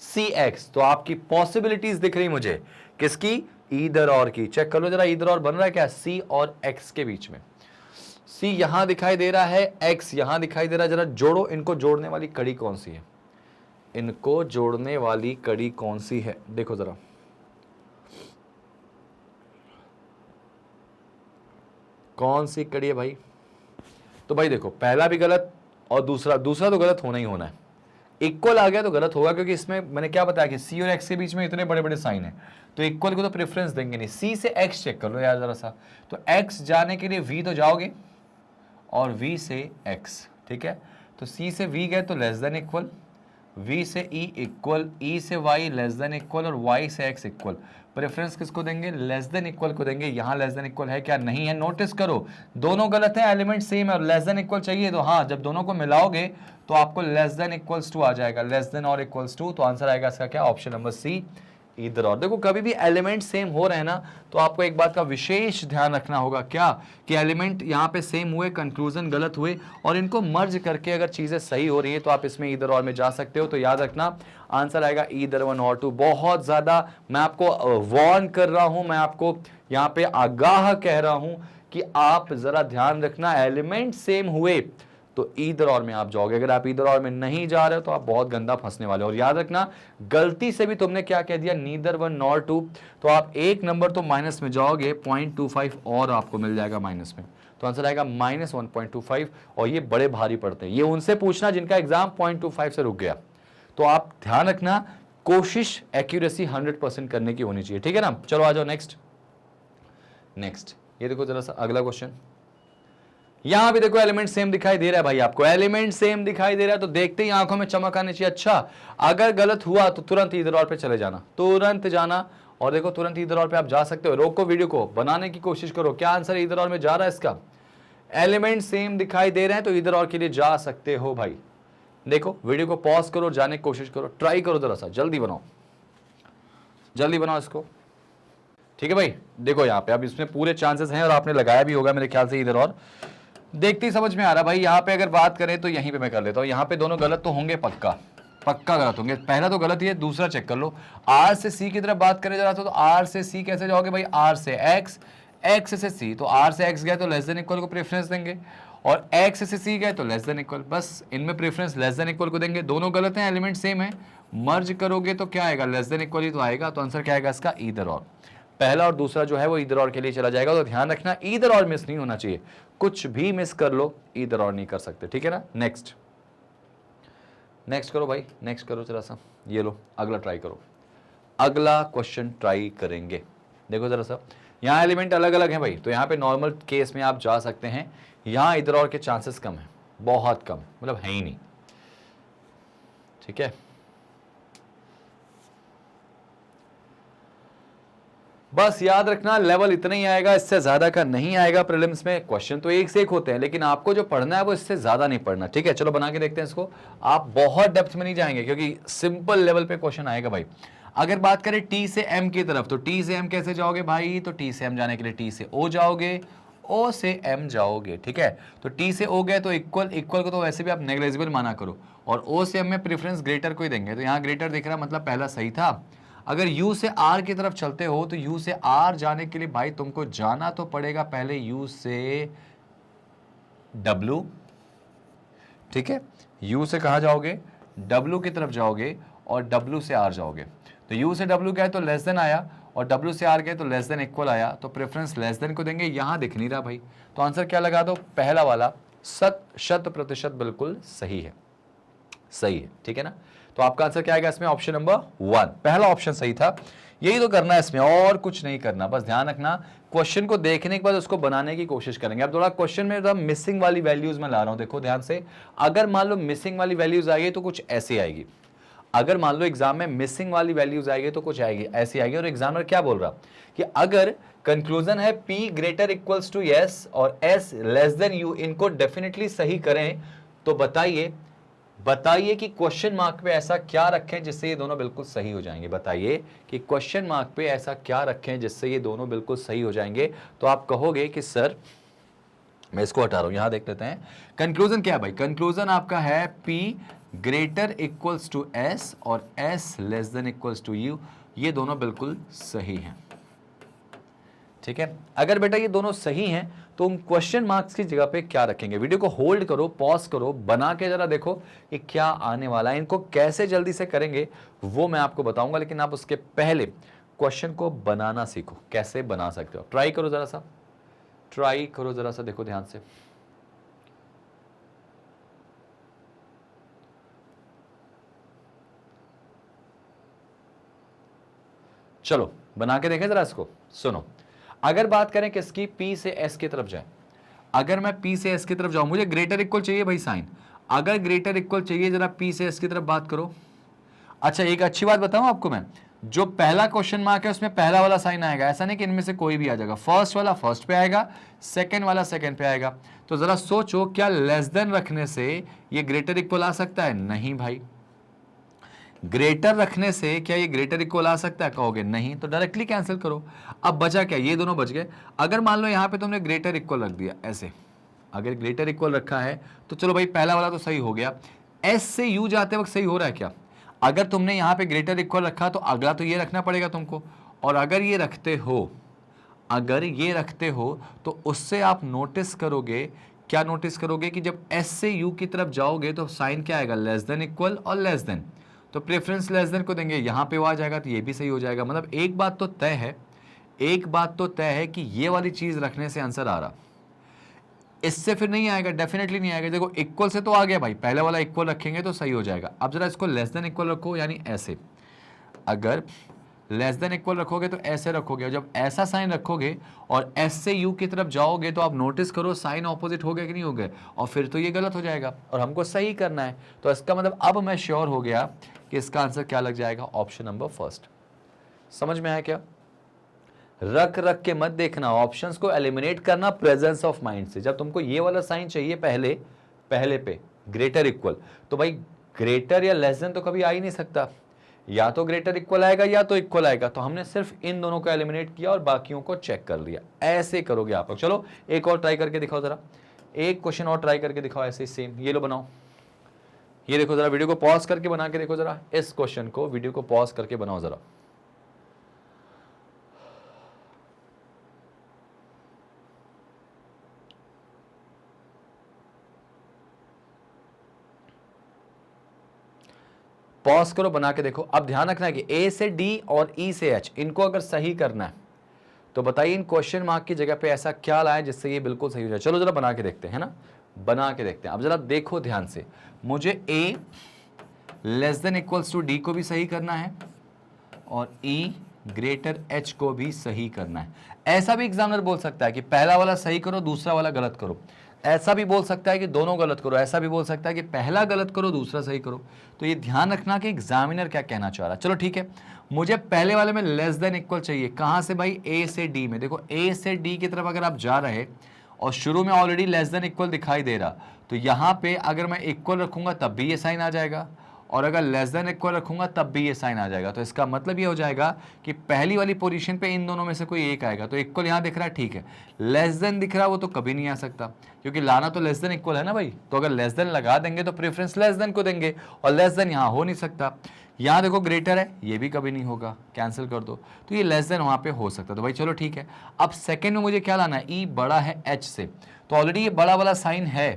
CX, तो आपकी पॉसिबिलिटीज दिख रही मुझे किसकी, ईदर और की। चेक कर लो जरा ईदर और बन रहा है क्या, C और X के बीच में। C यहां दिखाई दे रहा है, X यहां दिखाई दे रहा है, जरा जोड़ो, इनको जोड़ने वाली कड़ी कौन सी है, इनको जोड़ने वाली कड़ी कौन सी है, देखो जरा। कौन सी कड़ी है भाई, तो भाई देखो पहला भी गलत और दूसरा तो गलत होना ही होना है। इक्वल आ गया तो गलत होगा, क्योंकि इसमें मैंने क्या बताया कि C और X के बीच में इतने बड़े बड़े साइन है, तो इक्वल को तो प्रेफरेंस देंगे नहीं। C से X चेक कर लो यार जरा सा, तो X जाने के लिए V तो जाओगे, और V से X, ठीक है। तो C से V गए तो लेस देन इक्वल, V से E इक्वल, E से Y लेस देन इक्वल, और Y से X इक्वल। प्रेफरेंस किसको देंगे, लेस देन इक्वल को देंगे। यहां लेस देन इक्वल है क्या, नहीं है। नोटिस करो दोनों गलत है, एलिमेंट सेम है, और लेस देन इक्वल चाहिए, तो हाँ जब दोनों को मिलाओगे तो आपको लेस देन इक्वल्स टू आ जाएगा, लेस देन और इक्वल्स टू, तो आंसर आएगा इसका क्या, ऑप्शन नंबर C, इधर। और देखो कभी भी एलिमेंट सेम हो रहे हैं ना, तो आपको एक बात का विशेष ध्यान रखना होगा, क्या कि एलिमेंट यहाँ पे सेम हुए, कंक्लूजन गलत हुए, और इनको मर्ज करके अगर चीजें सही हो रही है तो आप इसमें इधर और में जा सकते हो। तो याद रखना आंसर आएगा इधर 1 और 2। बहुत ज्यादा मैं आपको वार्न कर रहा हूं, मैं आपको यहाँ पे आगाह कह रहा हूं कि आप जरा ध्यान रखना, एलिमेंट सेम हुए तो ईदर और में आप जाओगे, अगर आप ईदर और में नहीं जा रहे हो तो आप बहुत गंदा फंसने वाले हो। और याद रखना गलती से भी तुमने क्या कह दिया, नीदर 1 नॉर 2, तो आप एक नंबर तो माइनस में जाओगे, 0.25 और आपको मिल जाएगा माइनस में, तो आंसर आएगा -1.25। और ये बड़े भारी पड़ते हैं, ये उनसे पूछना जिनका एग्जाम 0.25 से रुक गया। तो आप ध्यान रखना, कोशिश एक्यूरेसी 100% करने की होनी चाहिए, ठीक है ना। चलो आ जाओ नेक्स्ट ये देखो जरा सा अगला क्वेश्चन। यहां भी देखो एलिमेंट सेम दिखाई दे रहा है भाई, आपको एलिमेंट सेम दिखाई दे रहा है तो देखते ही आंखों में चमक आनी चाहिए। अच्छा अगर गलत हुआ तो तुरंत इधर और पे चले जाना, तुरंत जाना, और देखो तुरंत इधर और पे आप जा सकते हो। रोको वीडियो को, बनाने की कोशिश करो, क्या आंसर इधर और में जा रहा है इसका। एलिमेंट सेम दिखाई दे रहे हैं तो इधर और के लिए जा सकते हो भाई। देखो वीडियो को पॉज करो, जाने की कोशिश करो, ट्राई करो जरा सा, जल्दी बनाओ इसको, ठीक है भाई। देखो यहाँ पे अब इसमें पूरे चांसेस हैं और आपने लगाया भी होगा मेरे ख्याल से इधर और, देखते ही समझ में आ रहा भाई। यहाँ पे अगर बात करें तो यहीं पे मैं कर लेता हूँ, यहाँ पे दोनों गलत तो होंगे, पक्का गलत होंगे। पहला तो गलत ही है, दूसरा चेक कर लो। R से C की तरफ बात करें जरा तो R से C कैसे जाओगे भाई, R से X, X से C, तो R से X गए तो लेस देन इक्वल को प्रेफरेंस देंगे, और X से C गए तो लेस देन इक्वल, बस इनमें प्रेफरेंस लेस देन इक्वल को देंगे। दोनों गलत हैं, एलिमेंट सेम है, मर्ज करोगे तो क्या आएगा, लेस देन इक्वल ही तो आएगा। तो आंसर क्या आएगा इसका, ईदर और। पहला और दूसरा जो है वो ईदर और के लिए चला जाएगा। तो ध्यान रखना ईदर और मिस नहीं होना चाहिए, कुछ भी मिस कर लो ईदर और नहीं कर सकते, ठीक है ना। नेक्स्ट नेक्स्ट करो भाई, नेक्स्ट करो जरा सा, ये लो अगला ट्राई करो, अगला क्वेश्चन ट्राई करेंगे। देखो जरा सा, यहाँ एलिमेंट अलग अलग हैं भाई, तो यहाँ पे नॉर्मल केस में आप जा सकते हैं, यहाँ इधर और के चांसेस कम है, बहुत कम, मतलब है ही नहीं, ठीक है। बस याद रखना लेवल इतना ही आएगा, इससे ज्यादा का नहीं आएगा। प्रीलिम्स में क्वेश्चन तो एक से एक होते हैं, लेकिन आपको जो पढ़ना है वो इससे ज्यादा नहीं पढ़ना, ठीक है। चलो बना के देखते हैं इसको, आप बहुत डेप्थ में नहीं जाएंगे क्योंकि सिंपल लेवल पे क्वेश्चन आएगा भाई। अगर बात करें टी से एम की तरफ, तो टी से एम कैसे जाओगे भाई, तो टी से एम जाने के लिए टी से ओ जाओगे, ओ से एम जाओगे, ठीक है। तो टी से ओ गए तो इक्वल, इक्वल को तो वैसे भी आप नेग्लिजिबल माना करो, और ओ से एम में प्रेफरेंस ग्रेटर को ही देंगे, तो यहाँ ग्रेटर दिख रहा मतलब पहला सही था। अगर U से R की तरफ चलते हो तो U से R जाने के लिए भाई तुमको जाना तो पड़ेगा पहले U से W, ठीक है। U से कहाँ जाओगे, W की तरफ जाओगे, और W से R जाओगे। तो U से W गए तो लेस देन आया, और W से R गए तो लेस देन इक्वल आया, तो प्रेफरेंस लेस देन को देंगे। यहाँ दिख नहीं रहा भाई, तो आंसर क्या लगा दो, पहला वाला 100% बिल्कुल सही है, सही है, ठीक है ना। तो आपका आंसर क्या आएगा इसमें, ऑप्शन नंबर 1, पहला ऑप्शन सही था। यही तो करना है इसमें, और कुछ नहीं करना, बस ध्यान रखना क्वेश्चन को देखने के बाद उसको बनाने की कोशिश करेंगे। अब थोड़ा क्वेश्चन में थोड़ा मिसिंग वाली वैल्यूज में ला रहा हूं, देखो ध्यान से। अगर मान लो मिसिंग वाली वैल्यूज आएगी तो कुछ ऐसी आएगी, अगर मान लो एग्जाम में मिसिंग वाली वैल्यूज आएगी तो कुछ आएगी ऐसी आएगी। और एग्जामिनर क्या बोल रहा कि अगर कंक्लूजन है P greater equals to S और S लेस देन U, इनको डेफिनेटली सही करें, तो बताइए कि क्वेश्चन मार्क पे ऐसा क्या रखें जिससे ये दोनों बिल्कुल सही हो जाएंगे। बताइए कि क्वेश्चन मार्क पे ऐसा क्या रखें जिससे ये दोनों बिल्कुल सही हो जाएंगे। तो आप कहोगे कि सर, मैं इसको हटा रहा हूं, यहां देख लेते हैं कंक्लूजन क्या है भाई। कंक्लूजन आपका है P greater equals to S और S less than equals to U, ये दोनों बिल्कुल सही हैं, ठीक है। अगर बेटा ये दोनों सही हैं तो हम क्वेश्चन मार्क्स की जगह पे क्या रखेंगे। वीडियो को होल्ड करो, पॉज करो, बना के जरा देखो कि क्या आने वाला है। इनको कैसे जल्दी से करेंगे वो मैं आपको बताऊंगा, लेकिन आप उसके पहले क्वेश्चन को बनाना सीखो, कैसे बना सकते हो। ट्राई करो जरा सा, ट्राई करो जरा सा, देखो ध्यान से। चलो बना के देखें जरा इसको, सुनो। अगर बात करें किसकी, P से S की तरफ जाए, अगर मैं P से S की तरफ जाऊं, मुझे ग्रेटर इक्वल चाहिए भाई साइन, अगर ग्रेटर इक्वल चाहिए जरा P से S की तरफ बात करो। अच्छा एक अच्छी बात बताऊं आपको मैं, जो पहला क्वेश्चन मार्क है उसमें पहला वाला साइन आएगा, ऐसा नहीं कि इनमें से कोई भी आ जाएगा। फर्स्ट वाला फर्स्ट पे आएगा, सेकंड वाला सेकंड पे आएगा। तो जरा सोचो, क्या लेस देन रखने से ये ग्रेटर इक्वल आ सकता है? नहीं भाई। ग्रेटर रखने से क्या ये ग्रेटर इक्वल आ सकता है? कहोगे नहीं, तो डायरेक्टली कैंसिल करो। अब बचा क्या, ये दोनों बच गए। अगर मान लो यहां पे तुमने ग्रेटर इक्वल रख दिया ऐसे, अगर ग्रेटर इक्वल रखा है तो चलो भाई पहला वाला तो सही हो गया। एस से यू जाते वक्त सही हो रहा है क्या? अगर तुमने यहां पे ग्रेटर इक्वल रखा तो अगला तो ये रखना पड़ेगा तुमको, और अगर ये रखते हो, अगर ये रखते हो तो उससे आप नोटिस करोगे, क्या नोटिस करोगे कि जब एस से यू की तरफ जाओगे तो साइन क्या आएगा, लेस देन इक्वल और लेस देन। तो प्रेफरेंस लेस देन को देंगे, यहां पे वो आ जाएगा तो ये भी सही हो जाएगा। मतलब एक बात तो तय है, एक बात तो तय है कि ये वाली चीज रखने से आंसर आ रहा, इससे फिर नहीं आएगा, डेफिनेटली नहीं आएगा। देखो इक्वल से तो आ गया भाई, पहले वाला इक्वल रखेंगे तो सही हो जाएगा। अब जरा इसको लेस देन इक्वल रखो, यानी ऐसे, अगर लेस देन इक्वल रखोगे तो ऐसे रखोगे, और जब ऐसा साइन रखोगे और एस से यू की तरफ जाओगे तो आप नोटिस करो साइन ऑपोजिट हो गए कि नहीं हो गए, और फिर तो ये गलत हो जाएगा और हमको सही करना है। तो इसका मतलब अब मैं श्योर हो गया कि इसका आंसर क्या लग जाएगा, ऑप्शन नंबर फर्स्ट। समझ में आया क्या? रख रख के मत देखना, ऑप्शंस को एलिमिनेट करना प्रेजेंस ऑफ माइंड से। जब तुमको ये वाला साइन चाहिए पहले पे ग्रेटर इक्वल, तो भाई ग्रेटर या लेस देन तो कभी आ ही नहीं सकता, या तो ग्रेटर इक्वल आएगा या तो इक्वल आएगा। तो हमने सिर्फ इन दोनों को एलिमिनेट किया और बाकियों को चेक कर लिया। ऐसे करोगे आप लोग। चलो एक और ट्राई करके दिखाओ जरा, एक क्वेश्चन और ट्राई करके दिखाओ ऐसे सेम। ये लो बनाओ, ये देखो जरा, वीडियो को पॉज करके बना के देखो जरा, इस क्वेश्चन को वीडियो को पॉज करके बनाओ जरा। पॉज करो, बना के देखो। अब ध्यान रखना है कि ए से डी और ई से एच, इनको अगर सही करना है तो बताइए इन क्वेश्चन मार्क की जगह पे ऐसा क्या लाए जिससे ये बिल्कुल सही हो जाए। चलो जरा बना के देखते हैं, है ना, बना के देखते हैं। अब जरा देखो ध्यान से, मुझे a less than equals to D को भी सही करना है और E ग्रेटर H को भी सही करना है। ऐसा भी एग्जामिनर बोल सकता है कि पहला वाला सही करो, दूसरा वाला गलत करो। ऐसा भी बोल सकता है कि दोनों गलत करो। ऐसा भी बोल सकता है कि पहला गलत करो, दूसरा सही करो। तो ये ध्यान रखना कि एग्जामिनर क्या कहना चाह रहा है। चलो ठीक है, मुझे पहले वाले में लेस देन इक्वल चाहिए। कहां से भाई? A से D में। देखो A से D की तरफ अगर आप जा रहे और शुरू में ऑलरेडी लेस देन इक्वल दिखाई दे रहा, तो यहां पे अगर मैं इक्वल रखूंगा तब भी ये साइन आ जाएगा, और अगर लेस देन इक्वल रखूंगा तब भी ये साइन आ जाएगा। तो इसका मतलब ये हो जाएगा कि पहली वाली पोजीशन पे इन दोनों में से कोई एक आएगा। तो इक्वल यहां दिख रहा है, ठीक है। लेस देन दिख रहा है, वो तो कभी नहीं आ सकता, क्योंकि लाना तो लेस देन इक्वल है ना भाई। तो अगर लेस देन लगा देंगे तो प्रेफरेंस लेस देन को देंगे, और लेस देन यहां हो नहीं सकता। यहां देखो ग्रेटर है, ये भी कभी नहीं होगा, कैंसिल कर दो। तो ये लेस देन वहां पे हो सकता है। तो भाई चलो ठीक है। अब सेकेंड में मुझे क्या लाना है? ई बड़ा है H से, तो ऑलरेडी ये बड़ा वाला साइन है,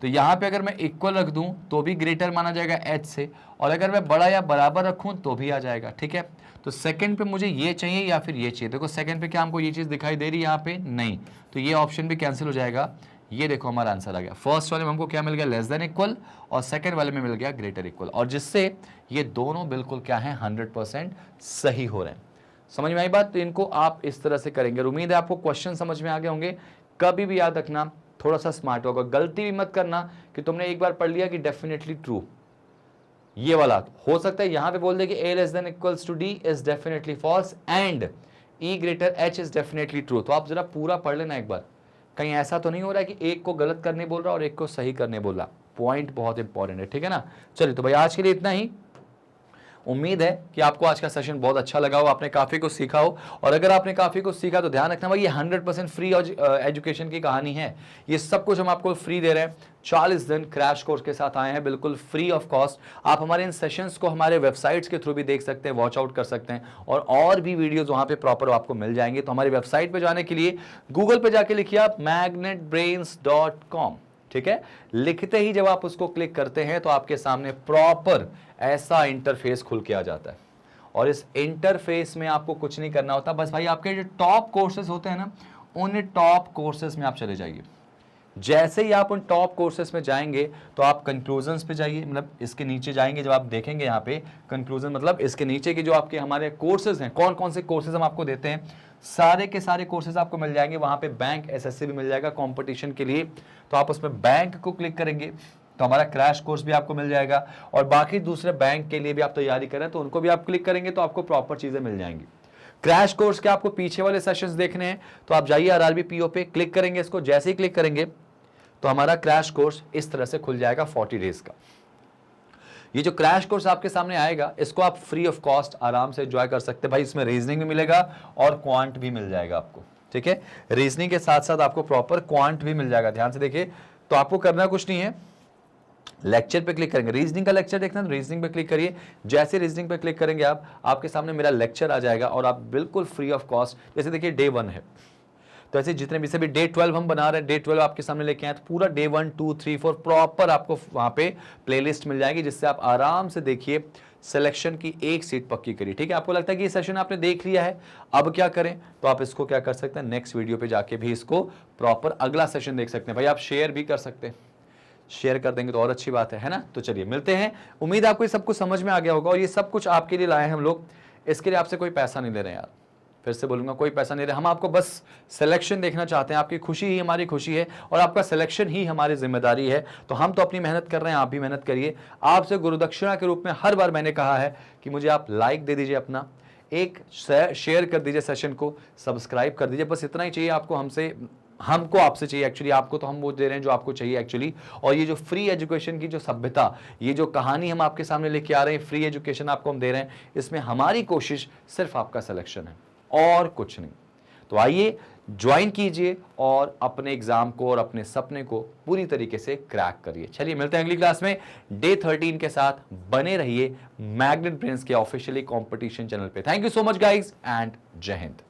तो यहां पे अगर मैं इक्वल रख दूं तो भी ग्रेटर माना जाएगा H से, और अगर मैं बड़ा या बराबर रखूं तो भी आ जाएगा, ठीक है। तो सेकंड पे मुझे ये चाहिए या फिर ये चाहिए। देखो सेकंड पे क्या हमको ये चीज दिखाई दे रही है? यहाँ पे नहीं, तो ये ऑप्शन भी कैंसिल हो जाएगा। ये देखो हमारा आंसर आ गया। फर्स्ट वाले में हमको क्या मिल गया? लेस देन इक्वल, और सेकंड वाले में मिल गया ग्रेटर इक्वल, और जिससे ये दोनों बिल्कुल क्या है? 100% सही हो रहे हैं। समझ में आई बात? तो इनको आप इस तरह से करेंगे। उम्मीद है आपको क्वेश्चन समझ में आ गए होंगे। कभी भी याद रखना, थोड़ा सा स्मार्ट होगा। गलती भी मत करना कि तुमने एक बार पढ़ लिया कि डेफिनेटली ट्रू, ये वाला हो सकता है यहां पे बोल दे कि A less than equals to D is definitely false and E greater H is definitely true. तो आप जरा पूरा पढ़ लेना एक बार, कहीं ऐसा तो नहीं हो रहा है कि एक को गलत करने बोल रहा और एक को सही करने बोल रहा। पॉइंट बहुत इंपॉर्टेंट है, ठीक है ना। चलिए तो भाई आज के लिए इतना ही। उम्मीद है कि आपको आज का सेशन बहुत अच्छा लगा हो, आपने काफ़ी कुछ सीखा हो। और अगर आपने काफ़ी कुछ सीखा तो ध्यान रखना भाई, ये 100% फ्री एजुकेशन की कहानी है। ये सब कुछ हम आपको फ्री दे रहे हैं। 40 दिन क्रैश कोर्स के साथ आए हैं, बिल्कुल फ्री ऑफ कॉस्ट। आप हमारे इन सेशंस को हमारे वेबसाइट्स के थ्रू भी देख सकते हैं, वॉच आउट कर सकते हैं, और भी वीडियोज वहाँ पे प्रॉपर आपको मिल जाएंगे। तो हमारी वेबसाइट पर जाने के लिए गूगल पर जाके लिखिए आप magnetbrains.com, ठीक है। लिखते ही जब आप उसको क्लिक करते हैं तो आपके सामने प्रॉपर ऐसा इंटरफेस खुल के आ जाता है, और इस इंटरफेस में आपको कुछ नहीं करना होता। बस भाई आपके जो टॉप कोर्सेज होते हैं ना, उन टॉप कोर्सेज में आप चले जाइए। जैसे ही आप उन टॉप कोर्सेज में जाएंगे तो आप कंक्लूजन्स पे जाइए, मतलब इसके नीचे जाएंगे। जब आप देखेंगे यहाँ पे कंक्लूजन, मतलब इसके नीचे की जो आपके हमारे कोर्सेज हैं, कौन कौन से कोर्सेज हम आपको देते हैं, सारे के सारे कोर्सेज आपको मिल जाएंगे। वहां पे बैंक SSC भी मिल जाएगा कंपटीशन के लिए, तो आप उसमें बैंक को क्लिक करेंगे तो हमारा क्रैश कोर्स भी आपको मिल जाएगा। और बाकी दूसरे बैंक के लिए भी आप तैयारी करें तो उनको भी आप क्लिक करेंगे तो आपको प्रॉपर चीजें मिल जाएंगी। क्रैश कोर्स के आपको पीछे वाले सेशंस देखने हैं तो आप जाइए RRB PO पे, क्लिक करेंगे इसको। जैसे ही क्लिक करेंगे तो हमारा क्रैश कोर्स इस तरह से खुल जाएगा 40 डेज का। ये जो क्रैश कोर्स आपके सामने आएगा, इसको आप फ्री ऑफ कॉस्ट आराम से एंजॉय कर सकते हैं भाई। इसमें रीजनिंग भी मिलेगा और क्वांट भी मिल जाएगा आपको, ठीक है। रीजनिंग के साथ साथ आपको प्रॉपर क्वांट भी मिल जाएगा। ध्यान से देखिए, तो आपको करना कुछ नहीं है, लेक्चर पे क्लिक करेंगे। रीजनिंग का लेक्चर देखना है तो रीजनिंग पे क्लिक करिए। जैसे रीजनिंग पे क्लिक करेंगे आप, आपके सामने मेरा लेक्चर आ जाएगा और आप बिल्कुल फ्री ऑफ कॉस्ट, जैसे देखिए डे 1 है, तो ऐसे जितने भी सभी डे 12 हम बना रहे हैं, डे 12 आपके सामने लेके आए, तो पूरा डे 1 2 3 4 प्रॉपर आपको वहां पे प्लेलिस्ट मिल जाएगी, जिससे आप आराम से देखिए, सिलेक्शन की एक सीट पक्की करिए, ठीक है। आपको लगता है कि ये सेशन आपने देख लिया है, अब क्या करें, तो आप इसको क्या कर सकते हैं, नेक्स्ट वीडियो पे जाके भी इसको प्रॉपर अगला सेशन देख सकते हैं। भाई आप शेयर भी कर सकते हैं, शेयर कर देंगे तो और अच्छी बात है ना। तो चलिए मिलते हैं। उम्मीद है आपको ये सब कुछ समझ में आ गया होगा, और ये सब कुछ आपके लिए लाए हैं हम लोग। इसके लिए आपसे कोई पैसा नहीं ले रहे हैं यार, फिर से बोलूंगा, कोई पैसा नहीं रहे। हम आपको बस सिलेक्शन देखना चाहते हैं। आपकी खुशी ही हमारी खुशी है और आपका सिलेक्शन ही हमारी जिम्मेदारी है। तो हम तो अपनी मेहनत कर रहे हैं, आप भी मेहनत करिए। आपसे गुरुदक्षिणा के रूप में हर बार मैंने कहा है कि मुझे आप लाइक दे दीजिए, अपना एक शेयर कर दीजिए, सेशन को सब्सक्राइब कर दीजिए। बस इतना ही चाहिए आपको हमको आपसे चाहिए। एक्चुअली आपको तो हम वो दे रहे हैं जो आपको चाहिए एक्चुअली। और ये जो फ्री एजुकेशन की जो सभ्यता, ये जो कहानी हम आपके सामने लेके आ रहे हैं, फ्री एजुकेशन आपको हम दे रहे हैं, इसमें हमारी कोशिश सिर्फ आपका सिलेक्शन है और कुछ नहीं। तो आइए ज्वाइन कीजिए और अपने एग्जाम को और अपने सपने को पूरी तरीके से क्रैक करिए। चलिए मिलते हैं अगली क्लास में डे 13 के साथ। बने रहिए मैग्नेट ब्रेन्स के ऑफिशियली कंपटीशन चैनल पे। Thank you so much guys and जय हिंद।